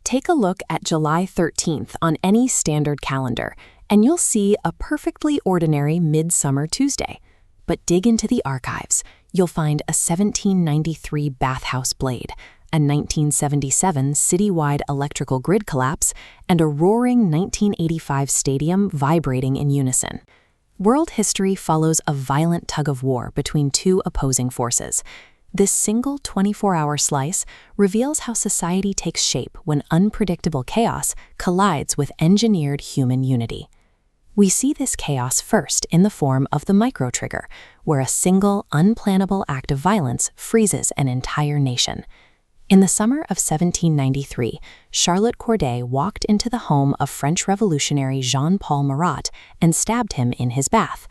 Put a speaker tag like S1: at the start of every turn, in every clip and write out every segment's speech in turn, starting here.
S1: Take a look at July 13th on any standard calendar, and you'll see a perfectly ordinary midsummer Tuesday. But dig into the archives. You'll find a 1793 bathhouse blade, a 1977 citywide electrical grid collapse, and a roaring 1985 stadium vibrating in unison. World history follows a violent tug-of-war between two opposing forces. This single 24-hour slice reveals how society takes shape when unpredictable chaos collides with engineered human unity. We see this chaos first in the form of the micro-trigger, where a single, unplannable act of violence freezes an entire nation. In the summer of 1793, Charlotte Corday walked into the home of French revolutionary Jean-Paul Marat and stabbed him in his bath.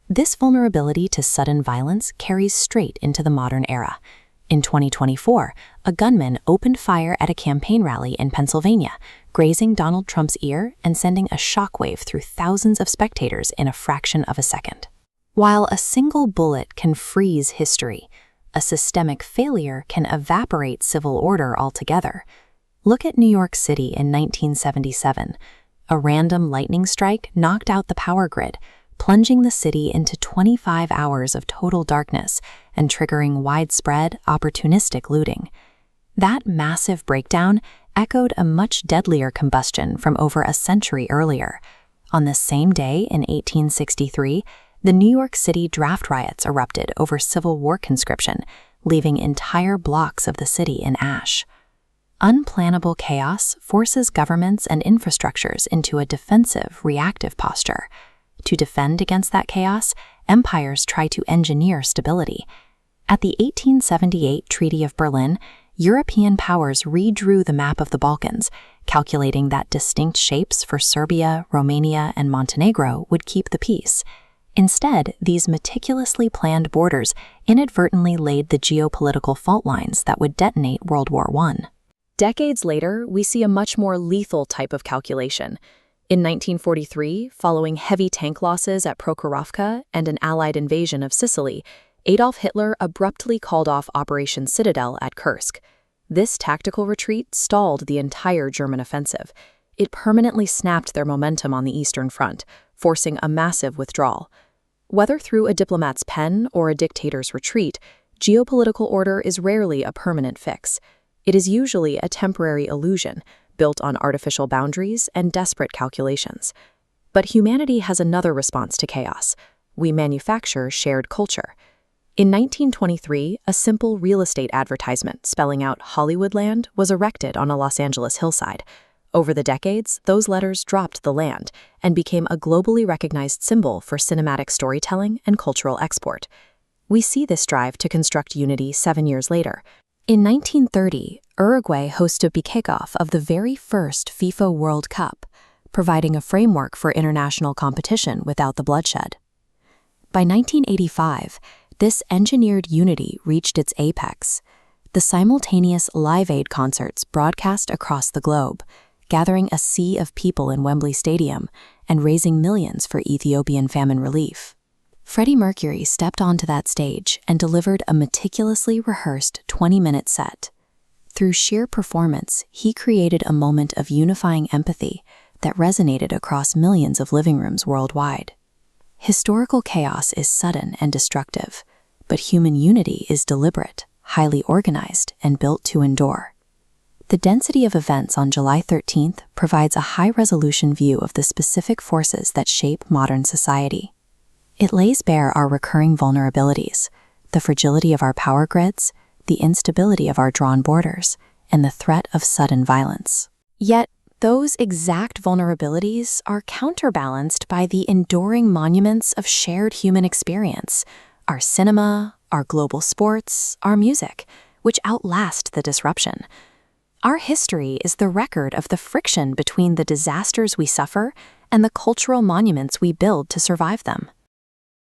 S1: This vulnerability to sudden violence carries straight into the modern era. In 2024, a gunman opened fire at a campaign rally in Pennsylvania, grazing Donald Trump's ear and sending a shockwave through thousands of spectators in a fraction of a second. While a single bullet can freeze history, a systemic failure can evaporate civil order altogether. Look at New York City in 1977. A random lightning strike knocked out the power grid, plunging the city into 25 hours of total darkness and triggering widespread, opportunistic looting. That massive breakdown echoed a much deadlier combustion from over a century earlier. On the same day in 1863, the New York City draft riots erupted over Civil War conscription, leaving entire blocks of the city in ash. Unplannable chaos forces governments and infrastructures into a defensive, reactive posture. To defend against that chaos, empires try to engineer stability. At the 1878 Treaty of Berlin, European powers redrew the map of the Balkans, calculating that distinct shapes for Serbia, Romania, and Montenegro would keep the peace. Instead, these meticulously planned borders inadvertently laid the geopolitical fault lines that would detonate World War I.
S2: Decades later, we see a much more lethal type of calculation. In 1943, following heavy tank losses at Prokhorovka and an Allied invasion of Sicily, Adolf Hitler abruptly called off Operation Citadel at Kursk. This tactical retreat stalled the entire German offensive. It permanently snapped their momentum on the Eastern Front, forcing a massive withdrawal. Whether through a diplomat's pen or a dictator's retreat, geopolitical order is rarely a permanent fix. It is usually a temporary illusion, built on artificial boundaries and desperate calculations. But humanity has another response to chaos. We manufacture shared culture. In 1923, a simple real estate advertisement spelling out Hollywoodland was erected on a Los Angeles hillside. Over the decades, those letters dropped the land and became a globally recognized symbol for cinematic storytelling and cultural export. We see this drive to construct unity 7 years later. In 1930, Uruguay hosted the kickoff of the very first FIFA World Cup, providing a framework for international competition without the bloodshed. By 1985, this engineered unity reached its apex. The simultaneous Live Aid concerts broadcast across the globe, gathering a sea of people in Wembley Stadium and raising millions for Ethiopian famine relief. Freddie Mercury stepped onto that stage and delivered a meticulously rehearsed 20-minute set. Through sheer performance, he created a moment of unifying empathy that resonated across millions of living rooms worldwide. Historical chaos is sudden and destructive, but human unity is deliberate, highly organized, and built to endure. The density of events on July 13th provides a high-resolution view of the specific forces that shape modern society. It lays bare our recurring vulnerabilities, the fragility of our power grids, the instability of our drawn borders, and the threat of sudden violence. Yet, those exact vulnerabilities are counterbalanced by the enduring monuments of shared human experience, our cinema, our global sports, our music, which outlast the disruption. Our history is the record of the friction between the disasters we suffer and the cultural monuments we build to survive them.